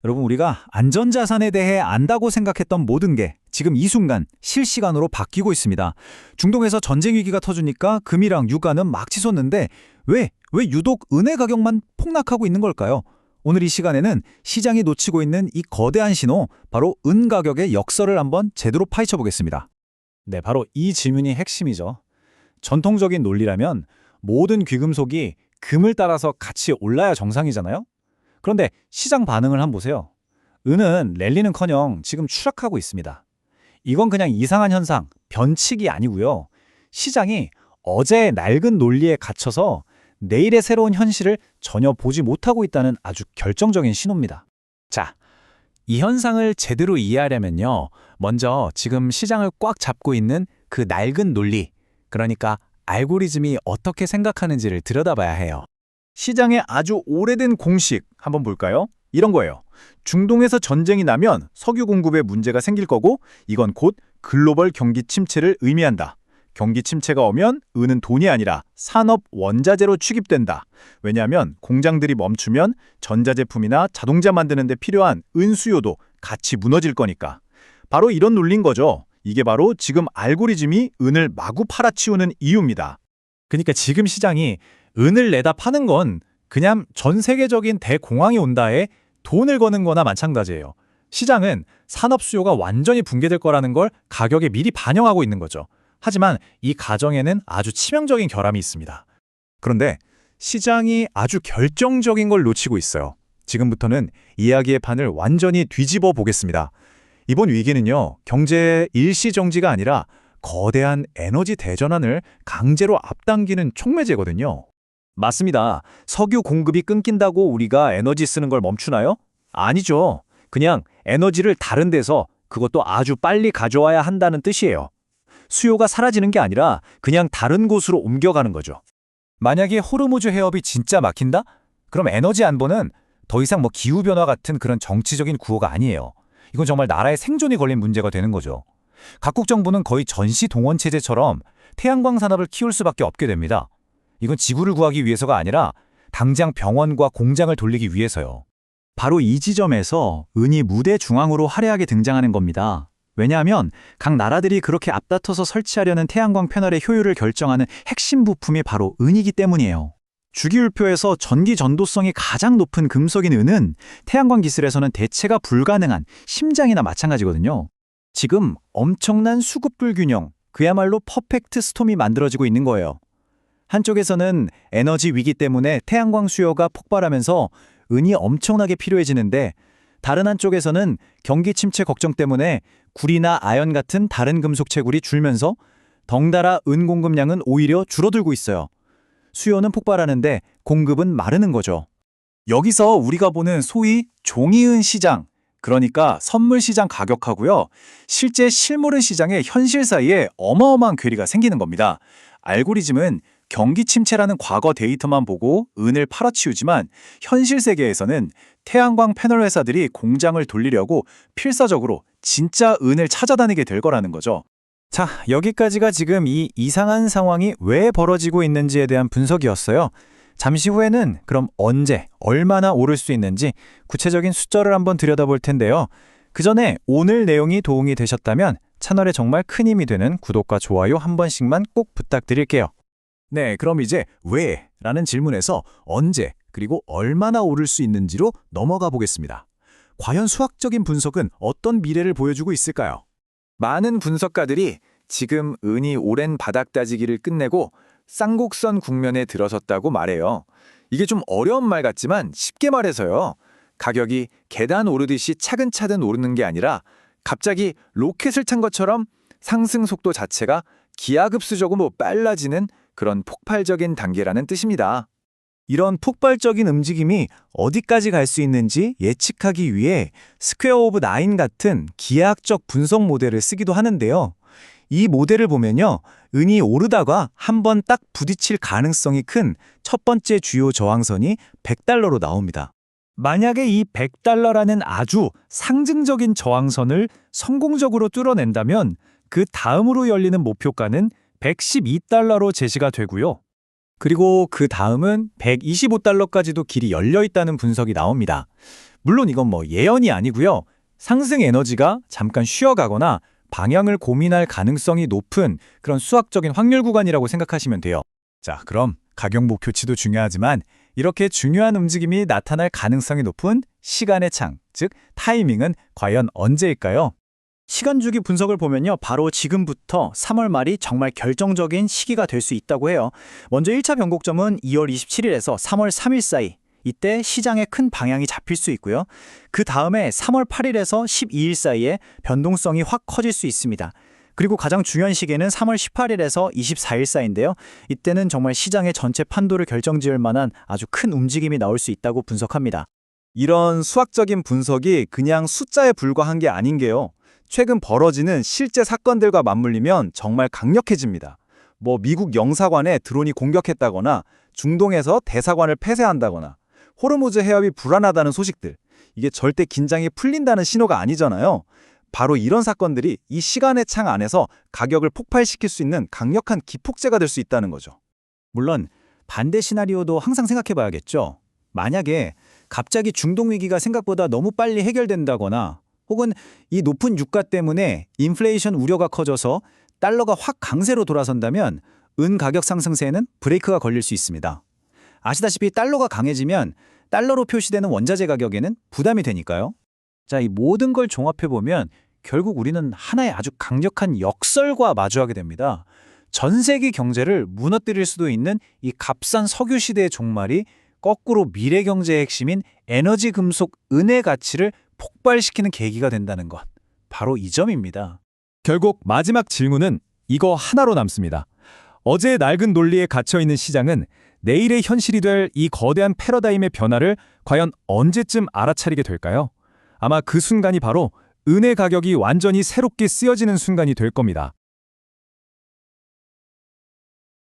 여러분, 우리가 안전자산에 대해 안다고 생각했던 모든 게 지금 이 순간 실시간으로 바뀌고 있습니다. 중동에서 전쟁 위기가 터지니까 금이랑 유가는 막 치솟는데 왜 유독 은의 가격만 폭락하고 있는 걸까요? 오늘 이 시간에는 시장이 놓치고 있는 이 거대한 신호, 바로 은 가격의 역설을 한번 제대로 파헤쳐 보겠습니다. 네, 바로 이 질문이 핵심이죠. 전통적인 논리라면 모든 귀금속이 금을 따라서 같이 올라야 정상이잖아요? 그런데 시장 반응을 한번 보세요. 은은 랠리는커녕 지금 추락하고 있습니다. 이건 그냥 이상한 현상, 변칙이 아니고요. 시장이 어제의 낡은 논리에 갇혀서 내일의 새로운 현실을 전혀 보지 못하고 있다는 아주 결정적인 신호입니다. 자, 이 현상을 제대로 이해하려면요. 먼저 지금 시장을 꽉 잡고 있는 그 낡은 논리, 그러니까 알고리즘이 어떻게 생각하는지를 들여다봐야 해요. 시장의 아주 오래된 공식 한번 볼까요? 이런 거예요. 중동에서 전쟁이 나면 석유 공급에 문제가 생길 거고 이건 곧 글로벌 경기 침체를 의미한다. 경기 침체가 오면 은은 돈이 아니라 산업 원자재로 취급된다. 왜냐하면 공장들이 멈추면 전자제품이나 자동차 만드는 데 필요한 은 수요도 같이 무너질 거니까. 바로 이런 논리인 거죠. 이게 바로 지금 알고리즘이 은을 마구 팔아치우는 이유입니다. 그러니까 지금 시장이 은을 내다 파는 건 그냥 전 세계적인 대공황이 온다에 돈을 거는 거나 마찬가지예요. 시장은 산업 수요가 완전히 붕괴될 거라는 걸 가격에 미리 반영하고 있는 거죠. 하지만 이 가정에는 아주 치명적인 결함이 있습니다. 그런데 시장이 아주 결정적인 걸 놓치고 있어요. 지금부터는 이야기의 판을 완전히 뒤집어 보겠습니다. 이번 위기는요, 경제의 일시정지가 아니라 거대한 에너지 대전환을 강제로 앞당기는 촉매제거든요. 맞습니다. 석유 공급이 끊긴다고 우리가 에너지 쓰는 걸 멈추나요? 아니죠. 그냥 에너지를 다른 데서, 그것도 아주 빨리 가져와야 한다는 뜻이에요. 수요가 사라지는 게 아니라 그냥 다른 곳으로 옮겨가는 거죠. 만약에 호르무즈 해협이 진짜 막힌다? 그럼 에너지 안보는 더 이상 기후변화 같은 그런 정치적인 구호가 아니에요. 이건 정말 나라의 생존이 걸린 문제가 되는 거죠. 각국 정부는 거의 전시 동원 체제처럼 태양광 산업을 키울 수밖에 없게 됩니다. 이건 지구를 구하기 위해서가 아니라 당장 병원과 공장을 돌리기 위해서요. 바로 이 지점에서 은이 무대 중앙으로 화려하게 등장하는 겁니다. 왜냐하면 각 나라들이 그렇게 앞다퉈서 설치하려는 태양광 패널의 효율을 결정하는 핵심 부품이 바로 은이기 때문이에요. 주기율표에서 전기 전도성이 가장 높은 금속인 은은 태양광 기술에서는 대체가 불가능한 심장이나 마찬가지거든요. 지금 엄청난 수급 불균형, 그야말로 퍼펙트 스톰이 만들어지고 있는 거예요. 한쪽에서는 에너지 위기 때문에 태양광 수요가 폭발하면서 은이 엄청나게 필요해지는데, 다른 한쪽에서는 경기 침체 걱정 때문에 구리나 아연 같은 다른 금속 채굴이 줄면서 덩달아 은 공급량은 오히려 줄어들고 있어요. 수요는 폭발하는데 공급은 마르는 거죠. 여기서 우리가 보는 소위 종이은 시장, 그러니까 선물 시장 가격하고요, 실제 실물은 시장의 현실 사이에 어마어마한 괴리가 생기는 겁니다. 알고리즘은 경기 침체라는 과거 데이터만 보고 은을 팔아치우지만 현실 세계에서는 태양광 패널 회사들이 공장을 돌리려고 필사적으로 진짜 은을 찾아다니게 될 거라는 거죠. 자, 여기까지가 지금 이 이상한 상황이 왜 벌어지고 있는지에 대한 분석이었어요. 잠시 후에는 그럼 언제, 얼마나 오를 수 있는지 구체적인 숫자를 한번 들여다볼 텐데요. 그 전에 오늘 내용이 도움이 되셨다면 채널에 정말 큰 힘이 되는 구독과 좋아요 한 번씩만 꼭 부탁드릴게요. 네, 그럼 이제 왜? 라는 질문에서 언제, 그리고 얼마나 오를 수 있는지로 넘어가 보겠습니다. 과연 수학적인 분석은 어떤 미래를 보여주고 있을까요? 많은 분석가들이 지금 은이 오랜 바닥 다지기를 끝내고 쌍곡선 국면에 들어섰다고 말해요. 이게 좀 어려운 말 같지만 쉽게 말해서요, 가격이 계단 오르듯이 차근차근 오르는 게 아니라 갑자기 로켓을 탄 것처럼 상승 속도 자체가 기하급수적으로 빨라지는 그런 폭발적인 단계라는 뜻입니다. 이런 폭발적인 움직임이 어디까지 갈 수 있는지 예측하기 위해 스퀘어 오브 나인 같은 기하학적 분석 모델을 쓰기도 하는데요. 이 모델을 보면요, 은이 오르다가 한번 딱 부딪힐 가능성이 큰 첫 번째 주요 저항선이 $100로 나옵니다. 만약에 이 $100라는 아주 상징적인 저항선을 성공적으로 뚫어낸다면 그 다음으로 열리는 목표가는 $112로 제시가 되고요. 그리고 그 다음은 $125까지도 길이 열려 있다는 분석이 나옵니다. 물론 이건 예언이 아니고요. 상승 에너지가 잠깐 쉬어가거나 방향을 고민할 가능성이 높은 그런 수학적인 확률 구간이라고 생각하시면 돼요. 자, 그럼 가격 목표치도 중요하지만 이렇게 중요한 움직임이 나타날 가능성이 높은 시간의 창, 즉 타이밍은 과연 언제일까요? 시간주기 분석을 보면요. 바로 지금부터 3월 말이 정말 결정적인 시기가 될 수 있다고 해요. 먼저 1차 변곡점은 2월 27일에서 3월 3일 사이. 이때 시장의 큰 방향이 잡힐 수 있고요. 그 다음에 3월 8일에서 12일 사이에 변동성이 확 커질 수 있습니다. 그리고 가장 중요한 시기는 3월 18일에서 24일 사이인데요. 이때는 정말 시장의 전체 판도를 결정지을 만한 아주 큰 움직임이 나올 수 있다고 분석합니다. 이런 수학적인 분석이 그냥 숫자에 불과한 게 아닌 게요. 최근 벌어지는 실제 사건들과 맞물리면 정말 강력해집니다. 미국 영사관에 드론이 공격했다거나 중동에서 대사관을 폐쇄한다거나 호르무즈 해협이 불안하다는 소식들. 이게 절대 긴장이 풀린다는 신호가 아니잖아요. 바로 이런 사건들이 이 시간의 창 안에서 가격을 폭발시킬 수 있는 강력한 기폭제가 될 수 있다는 거죠. 물론 반대 시나리오도 항상 생각해 봐야겠죠. 만약에 갑자기 중동 위기가 생각보다 너무 빨리 해결된다거나 혹은 이 높은 유가 때문에 인플레이션 우려가 커져서 달러가 확 강세로 돌아선다면 은 가격 상승세에는 브레이크가 걸릴 수 있습니다. 아시다시피 달러가 강해지면 달러로 표시되는 원자재 가격에는 부담이 되니까요. 자, 이 모든 걸 종합해보면 결국 우리는 하나의 아주 강력한 역설과 마주하게 됩니다. 전 세계 경제를 무너뜨릴 수도 있는 이 값싼 석유 시대의 종말이 거꾸로 미래 경제의 핵심인 에너지, 금속, 은의 가치를 폭발시키는 계기가 된다는 것. 바로 이 점입니다. 결국 마지막 질문은 이거 하나로 남습니다. 어제의 낡은 논리에 갇혀있는 시장은 내일의 현실이 될 이 거대한 패러다임의 변화를 과연 언제쯤 알아차리게 될까요? 아마 그 순간이 바로 은의 가격이 완전히 새롭게 쓰여지는 순간이 될 겁니다.